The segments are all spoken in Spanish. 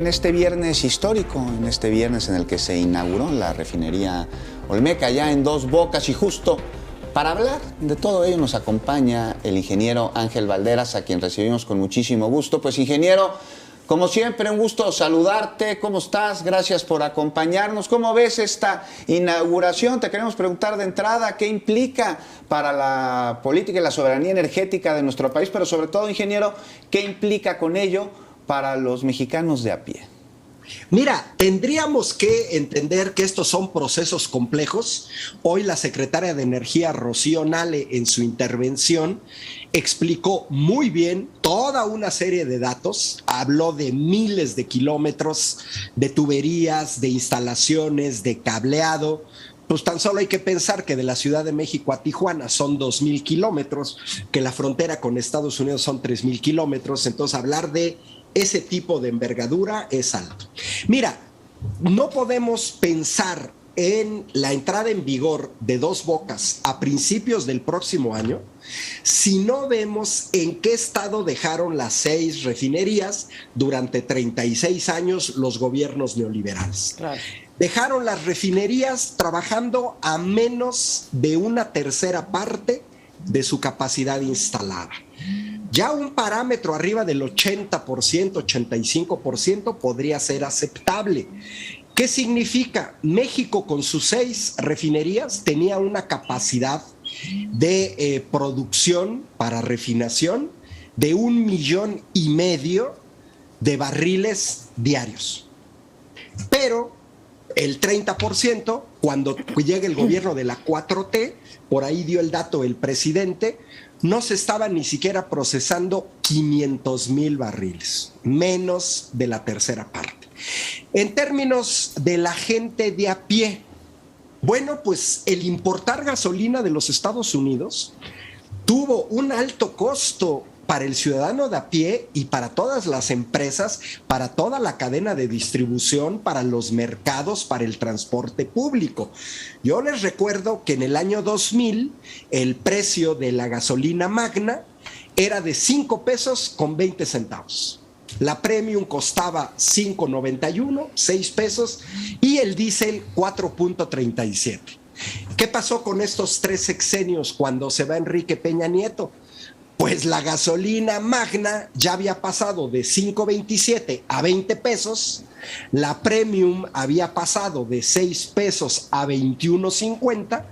En este viernes histórico, en este viernes en el que se inauguró la refinería Olmeca, ya en Dos Bocas, y justo para hablar de todo ello nos acompaña el ingeniero Ángel Valderas, a quien recibimos con muchísimo gusto. Pues ingeniero, como siempre, un gusto saludarte. ¿Cómo estás? Gracias por acompañarnos. ¿Cómo ves esta inauguración? Te queremos preguntar de entrada qué implica para la política y la soberanía energética de nuestro país, pero sobre todo, ingeniero, qué implica con ello para los mexicanos de a pie. Mira, tendríamos que entender que estos son procesos complejos. Hoy la secretaria de Energía, Rocío Nale, en su intervención, explicó muy bien toda una serie de datos, habló de miles de kilómetros de tuberías, de instalaciones, de cableado. Pues tan solo hay que pensar que de la Ciudad de México a Tijuana son 2,000 kilómetros, que la frontera con Estados Unidos son 3,000 kilómetros, entonces hablar de ese tipo de envergadura es alto. Mira, no podemos pensar en la entrada en vigor de Dos Bocas a principios del próximo año si no vemos en qué estado dejaron las 6 refinerías durante 36 años los gobiernos neoliberales. Claro. Dejaron las refinerías trabajando a menos de una tercera parte de su capacidad instalada. Ya un parámetro arriba del 80%, 85% podría ser aceptable. ¿Qué significa? México con sus 6 refinerías tenía una capacidad de producción para refinación de 1,5 millones de barriles diarios. Pero el 30%, cuando llega el gobierno de la 4T, por ahí dio el dato el presidente, no se estaban ni siquiera procesando 500,000 barriles, menos de la tercera parte. En términos de la gente de a pie, bueno, pues el importar gasolina de los Estados Unidos tuvo un alto costo para el ciudadano de a pie y para todas las empresas, para toda la cadena de distribución, para los mercados, para el transporte público. Yo les recuerdo que en el año 2000 el precio de la gasolina magna era de 5 pesos con 20 centavos. La premium costaba 5.91, 6 pesos, y el diésel 4.37. ¿Qué pasó con estos 3 sexenios cuando se va Enrique Peña Nieto? Pues la gasolina magna ya había pasado de 5.27 a 20 pesos, la premium había pasado de 6 pesos a 21.50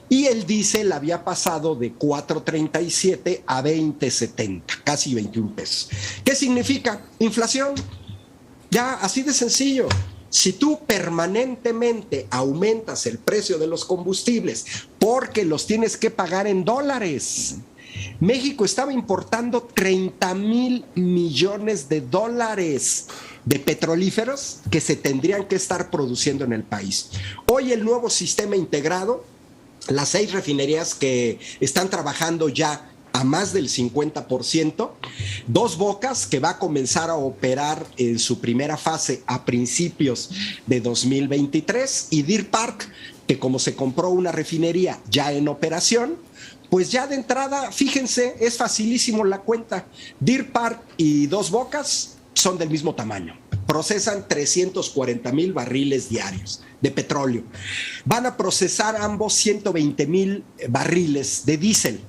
y el diésel había pasado de 4.37 a 20.70, casi 21 pesos. ¿Qué significa? Inflación. Ya, así de sencillo. Si tú permanentemente aumentas el precio de los combustibles porque los tienes que pagar en dólares. México estaba importando 30,000 millones de dólares de petrolíferos que se tendrían que estar produciendo en el país. Hoy el nuevo sistema integrado, las 6 refinerías que están trabajando ya a más del 50%, Dos Bocas, que va a comenzar a operar en su primera fase a principios de 2023, y Deer Park, que como se compró una refinería ya en operación, pues ya de entrada, fíjense, es facilísimo la cuenta. Deer Park y Dos Bocas son del mismo tamaño. Procesan 340,000 barriles diarios de petróleo. Van a procesar ambos 120,000 barriles de diésel.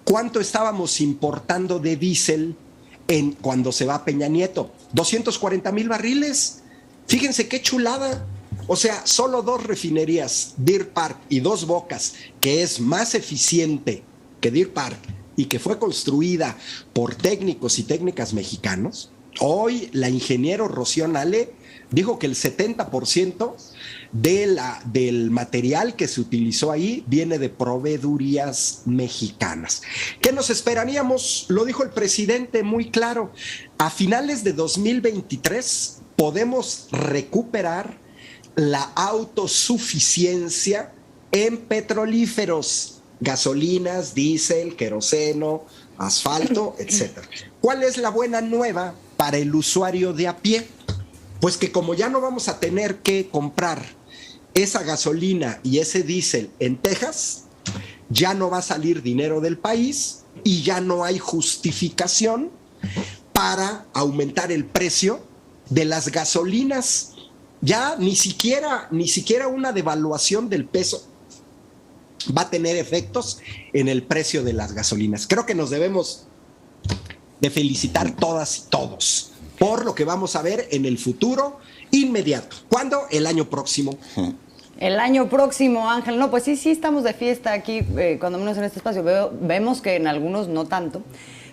¿Cuánto estábamos importando de diésel cuando se va Peña Nieto? 240,000 barriles. Fíjense qué chulada. O sea, solo 2 refinerías, Deer Park y Dos Bocas, que es más eficiente que Deer Park y que fue construida por técnicos y técnicas mexicanos. Hoy la ingeniero Rocío Nale dijo que el 70% del material que se utilizó ahí viene de proveedurías mexicanas. ¿Qué nos esperaríamos? Lo dijo el presidente muy claro. A finales de 2023 podemos recuperar la autosuficiencia en petrolíferos, gasolinas, diésel, queroseno, asfalto, etc. ¿Cuál es la buena nueva para el usuario de a pie? Pues que como ya no vamos a tener que comprar esa gasolina y ese diésel en Texas, ya no va a salir dinero del país y ya no hay justificación para aumentar el precio de las gasolinas. Ya ni siquiera una devaluación del peso va a tener efectos en el precio de las gasolinas. Creo que nos debemos de felicitar todas y todos por lo que vamos a ver en el futuro inmediato. ¿Cuándo? El año próximo. El año próximo, Ángel. No, pues sí estamos de fiesta aquí, cuando menos en este espacio. Vemos que en algunos no tanto.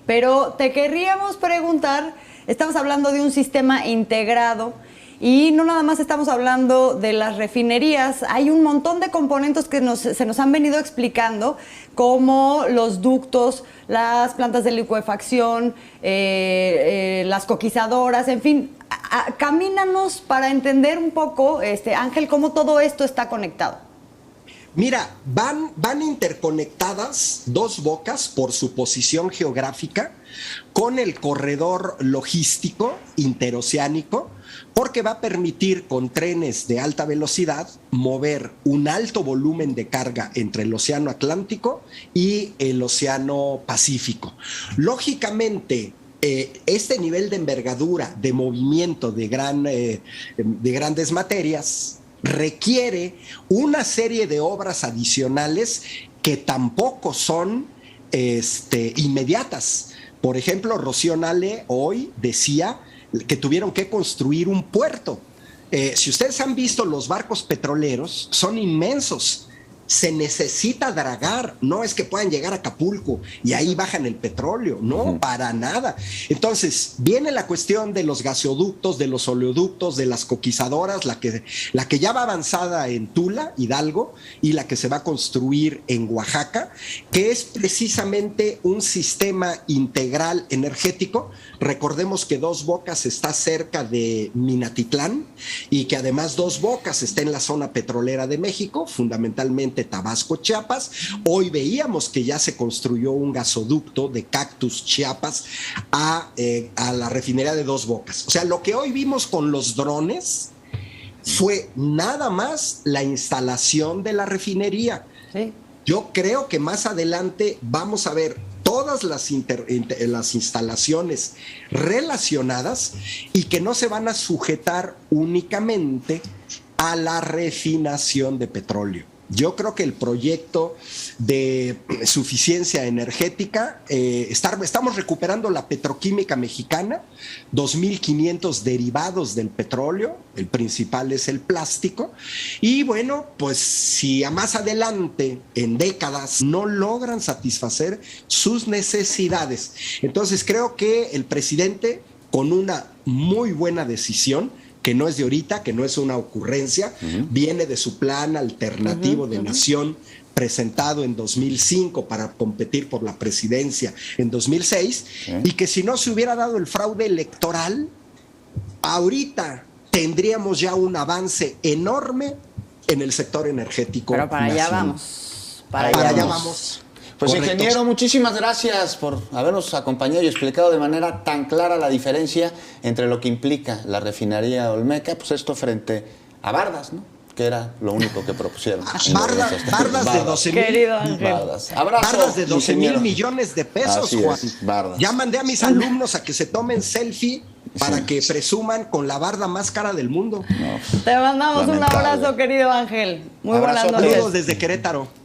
Pero te querríamos preguntar, estamos hablando de un sistema integrado y no nada más estamos hablando de las refinerías, hay un montón de componentes que se nos han venido explicando, como los ductos, las plantas de licuefacción, las coquizadoras, en fin. Camínanos para entender un poco, Ángel, cómo todo esto está conectado. Mira, van interconectadas dos bocas por su posición geográfica con el corredor logístico interoceánico, porque va a permitir con trenes de alta velocidad mover un alto volumen de carga entre el Océano Atlántico y el Océano Pacífico. Lógicamente, este nivel de envergadura, de movimiento de grandes materias, requiere una serie de obras adicionales que tampoco son inmediatas. Por ejemplo, Rocío Nale hoy decía que tuvieron que construir un puerto. Si ustedes han visto los barcos petroleros, son inmensos. Se necesita dragar, no es que puedan llegar a Acapulco y ahí bajan el petróleo, no, para nada. Entonces, viene la cuestión de los gasoductos, de los oleoductos, de las coquizadoras, la que ya va avanzada en Tula, Hidalgo, y la que se va a construir en Oaxaca, que es precisamente un sistema integral energético. Recordemos que Dos Bocas está cerca de Minatitlán y que además Dos Bocas está en la zona petrolera de México, fundamentalmente Tabasco, Chiapas. Hoy veíamos que ya se construyó un gasoducto de Cactus, Chiapas, a la refinería de Dos Bocas. O sea, lo que hoy vimos con los drones fue nada más la instalación de la refinería. Sí. Yo creo que más adelante vamos a ver todas las instalaciones relacionadas y que no se van a sujetar únicamente a la refinación de petróleo. Yo creo que el proyecto de suficiencia energética, estamos recuperando la petroquímica mexicana, 2.500 derivados del petróleo, el principal es el plástico, y bueno, pues si a más adelante, en décadas, no logran satisfacer sus necesidades, entonces creo que el presidente, con una muy buena decisión, que no es de ahorita, que no es una ocurrencia, viene de su plan alternativo de nación presentado en 2005 para competir por la presidencia en 2006, y que si no se hubiera dado el fraude electoral, ahorita tendríamos ya un avance enorme en el sector energético. Pero para allá vamos. Para allá vamos. Pues correcto. Ingeniero, muchísimas gracias por habernos acompañado y explicado de manera tan clara la diferencia entre lo que implica la refinería Olmeca, pues esto frente a Bardas, ¿no? Que era lo único que propusieron. Bardas de 12 mil. Querido Ángel. Bardas de 12 mil millones de pesos, así Juan. Bardas. Ya mandé a mis alumnos a que se tomen selfie para que presuman con la barda más cara del mundo. Te mandamos un abrazo, querido Ángel. Muy buenas noches. Saludos desde Querétaro.